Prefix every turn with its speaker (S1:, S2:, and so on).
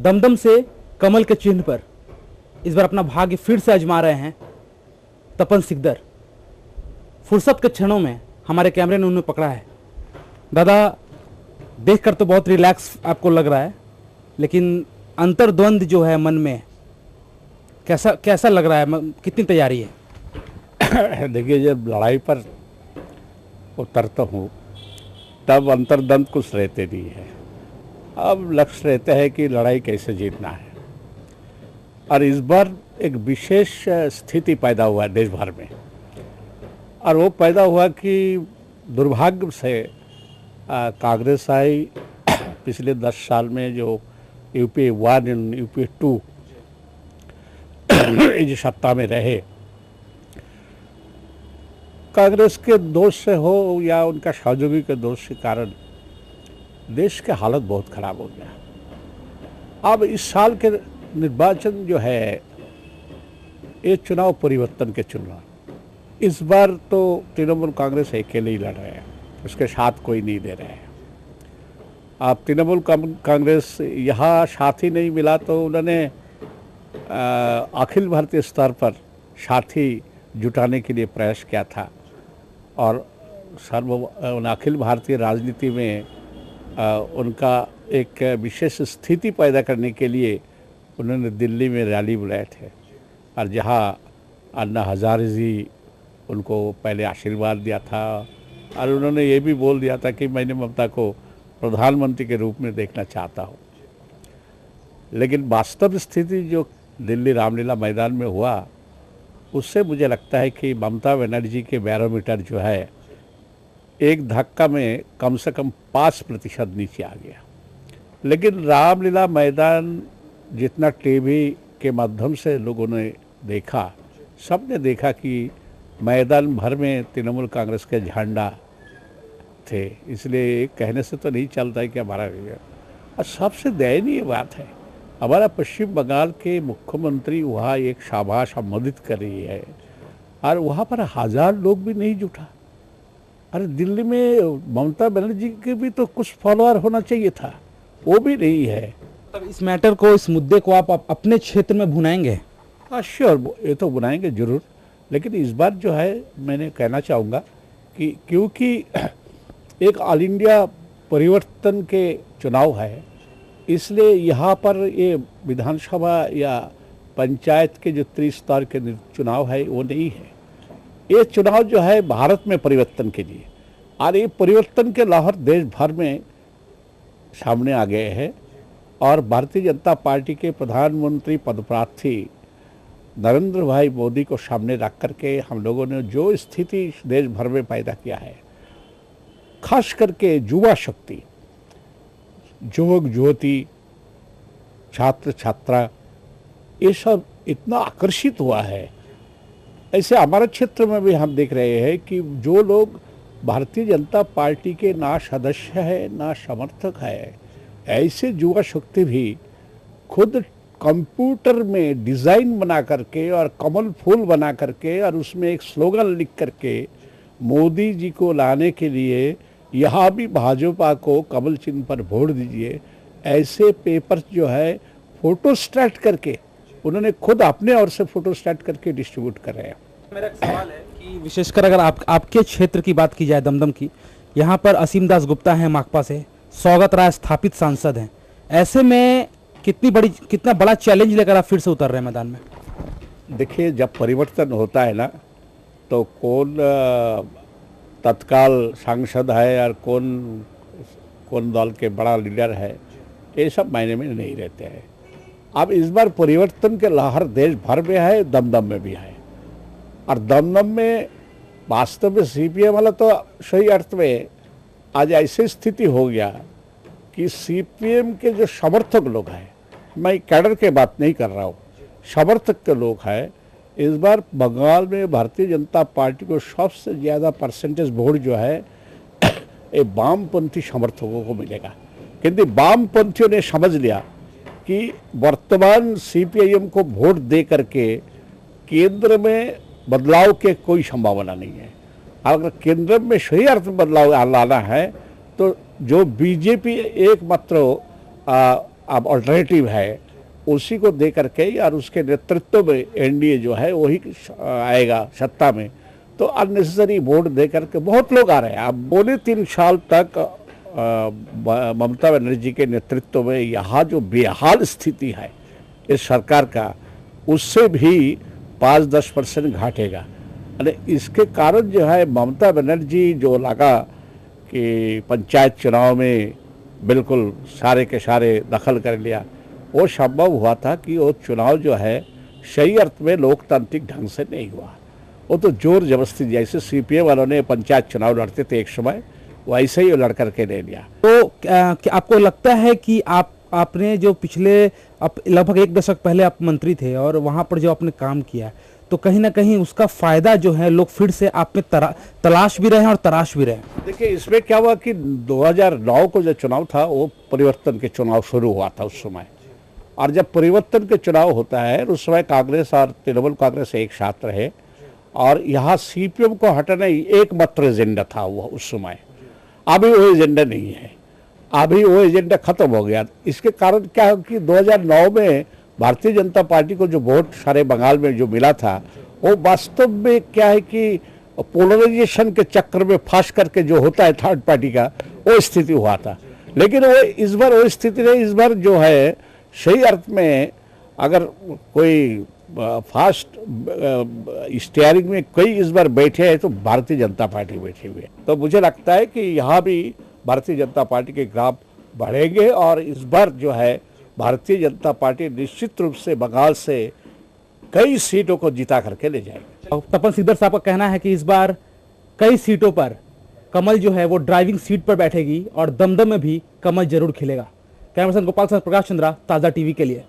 S1: दमदम से कमल के चिन्ह पर इस बार अपना भाग्य फिर से आजमा रहे हैं तपन सिकदर। फुर्सत के क्षणों में हमारे कैमरे ने उन्हें पकड़ा है। दादा, देखकर तो बहुत रिलैक्स आपको लग रहा है, लेकिन अंतर्द्वंद जो है मन में, कैसा कैसा लग रहा है, कितनी तैयारी है?
S2: देखिए, जब लड़ाई पर उतरता हूँ तब अंतर्द्वंद कुछ रहते नहीं है। अब लक्ष्य रहता है कि लड़ाई कैसे जीतना है। और इस बार एक विशेष स्थिति पैदा हुआ है देश भर में, और वो पैदा हुआ कि दुर्भाग्य से कांग्रेस आई पिछले 10 साल में, जो यूपीए 1 और यूपीए 2 जो सत्ता में रहे, कांग्रेस के दोष से हो या उनका सहयोगी के दोष के कारण देश के हालत बहुत खराब हो गया। अब इस साल के निर्वाचन जो है, ये चुनाव परिवर्तन के चुनाव। इस बार तो तृणमूल कांग्रेस अकेले ही लड़ रहे हैं, उसके साथ कोई नहीं दे रहे हैं। अब तृणमूल कांग्रेस यहाँ साथी नहीं मिला तो उन्होंने अखिल भारतीय स्तर पर साथी जुटाने के लिए प्रयास किया था, और अखिल भारतीय राजनीति में उनका एक विशेष स्थिति पैदा करने के लिए उन्होंने दिल्ली में रैली बुलाए थे, और जहाँ अन्ना हजारे जी उनको पहले आशीर्वाद दिया था, और उन्होंने ये भी बोल दिया था कि मैंने ममता को प्रधानमंत्री के रूप में देखना चाहता हूँ। लेकिन वास्तव स्थिति जो दिल्ली रामलीला मैदान में हुआ, उससे मुझे लगता है कि ममता बनर्जी के बैरोमीटर जो है, एक धक्का में कम से कम 5% नीचे आ गया। लेकिन रामलीला मैदान जितना टीवी के माध्यम से लोगों ने देखा, सबने देखा कि मैदान भर में तृणमूल कांग्रेस के झंडा थे। इसलिए कहने से तो नहीं चलता है कि हमारा, और सबसे दयनीय बात है, हमारा पश्चिम बंगाल के मुख्यमंत्री वहाँ एक सभा संबोधित कर रही है, और वहाँ पर 1000 लोग भी नहीं जुटा। अरे दिल्ली में ममता बनर्जी के भी तो कुछ फॉलोअर होना चाहिए था, वो भी नहीं है।
S1: तब इस मैटर को, इस मुद्दे को आप अपने क्षेत्र में भुनाएंगे?
S2: हाँ श्योर, ये तो बुलाएंगे जरूर। लेकिन इस बार जो है, मैंने कहना चाहूँगा कि क्योंकि एक ऑल इंडिया परिवर्तन के चुनाव है, इसलिए यहाँ पर ये विधानसभा या पंचायत के जो त्रिस्तर के चुनाव है वो नहीं है। ये चुनाव जो है भारत में परिवर्तन के लिए, और ये परिवर्तन के लहर देश भर में सामने आ गए हैं। और भारतीय जनता पार्टी के प्रधानमंत्री पदप्रार्थी नरेंद्र भाई मोदी को सामने रख करके हम लोगों ने जो स्थिति देश भर में पैदा किया है, खास करके युवा शक्ति, युवक युवती, छात्र छात्रा, ये सब इतना आकर्षित हुआ है। ऐसे हमारे क्षेत्र में भी हम देख रहे हैं कि जो लोग भारतीय जनता पार्टी के ना सदस्य है ना समर्थक है, ऐसे युवा शक्ति भी खुद कंप्यूटर में डिज़ाइन बना करके और कमल फूल बना करके और उसमें एक स्लोगन लिख करके मोदी जी को लाने के लिए यहाँ भी भाजपा को कमल चिन्ह पर वोट दीजिए, ऐसे पेपर्स जो है फोटो स्टार्ट करके उन्होंने खुद अपने ओर से फोटो स्टार्ट करके डिस्ट्रीब्यूट कर रहे हैं।
S1: मेरा एक सवाल है कि विशेषकर अगर आपके क्षेत्र की बात की जाए, दमदम की, यहाँ पर असीम दास गुप्ता हैं माकपा से, सौगत राय स्थापित सांसद हैं। ऐसे में कितना बड़ा चैलेंज लेकर आप फिर से उतर रहे हैं मैदान में?
S2: देखिए, जब परिवर्तन होता है ना, तो कौन तत्काल सांसद है और कौन दल के बड़ा लीडर है, ये सब मायने में नहीं रहते हैं। अब इस बार परिवर्तन के लहर देश भर में है, दमदम में भी है। और दमदम में वास्तव में सीपीएम वाला तो सही अर्थ में आज ऐसी स्थिति हो गया कि सीपीएम के जो समर्थक लोग हैं, मैं कैडर के बात नहीं कर रहा हूँ, समर्थक के लोग हैं, इस बार बंगाल में भारतीय जनता पार्टी को सबसे ज़्यादा परसेंटेज वोट जो है ये वामपंथी समर्थकों को मिलेगा। क्योंकि वामपंथियों ने समझ लिया कि वर्तमान सीपीआईएम को वोट दे करके केंद्र में बदलाव के कोई संभावना नहीं है। अगर केंद्र में सही अर्थ में बदलाव लाना है तो जो बीजेपी एकमात्र अब अल्टरनेटिव है, उसी को दे करके और उसके नेतृत्व में एनडीए जो है वही आएगा सत्ता में, तो अननेसेसरी वोट दे करके बहुत लोग आ रहे हैं। अब 3.5 साल तक ममता बनर्जी के नेतृत्व में यहाँ जो बेहाल स्थिति है इस सरकार का, उससे भी 5-10% घटेगा। अरे इसके कारण जो है ममता बनर्जी जो लगा कि पंचायत चुनाव में बिल्कुल सारे के सारे दखल कर लिया, वो संभव हुआ था कि वो चुनाव जो है सही अर्थ में लोकतांत्रिक ढंग से नहीं हुआ। वो तो जोर जबरदस्ती, जैसे सीपीएम वालों ने पंचायत चुनाव लड़ते थे एक समय, वैसे ही वो लड़ करके ले लिया।
S1: तो क्या आपको लगता है कि आपने जो पिछले लगभग 1 दशक पहले आप मंत्री थे और वहां पर जो आपने काम किया, तो कहीं ना कहीं उसका फायदा जो है लोग फिर से आप में तलाश भी रहे हैं और तराश भी रहे हैं?
S2: देखिए, इसमें क्या हुआ कि 2009 को जो चुनाव था वो परिवर्तन के चुनाव शुरू हुआ था उस समय, और जब परिवर्तन के चुनाव होता है उस समय कांग्रेस और तृणमूल कांग्रेस एक साथ रहे, और यहाँ सीपीएम को हटाना एकमात्र एजेंडा था वो उस समय। अभी वो एजेंडा नहीं है, अभी वो एजेंडा खत्म हो गया। इसके कारण क्या है कि 2009 में भारतीय जनता पार्टी को जो वोट सारे बंगाल में जो मिला था, वो वास्तव में क्या है कि पोलराइजेशन के चक्कर में फंस करके जो होता है थर्ड पार्टी का, वो स्थिति हुआ था। लेकिन वो इस बार वो स्थिति नहीं, इस बार जो है सही अर्थ में अगर कोई फास्ट स्टीयरिंग में कोई इस बार बैठे हैं तो भारतीय जनता पार्टी बैठी हुई है। तो मुझे लगता है कि यहाँ भी भारतीय जनता पार्टी के ग्राफ बढ़ेंगे, और इस बार जो है भारतीय जनता पार्टी निश्चित रूप से बंगाल से कई सीटों को जिता करके ले जाएगी।
S1: तपन सिकदर साहब का कहना है कि इस बार कई सीटों पर कमल जो है वो ड्राइविंग सीट पर बैठेगी और दमदम में भी कमल जरूर खिलेगा। कैमरा पर्सन गोपाल साथ प्रकाश चंद्रा, ताज़ा टीवी के लिए।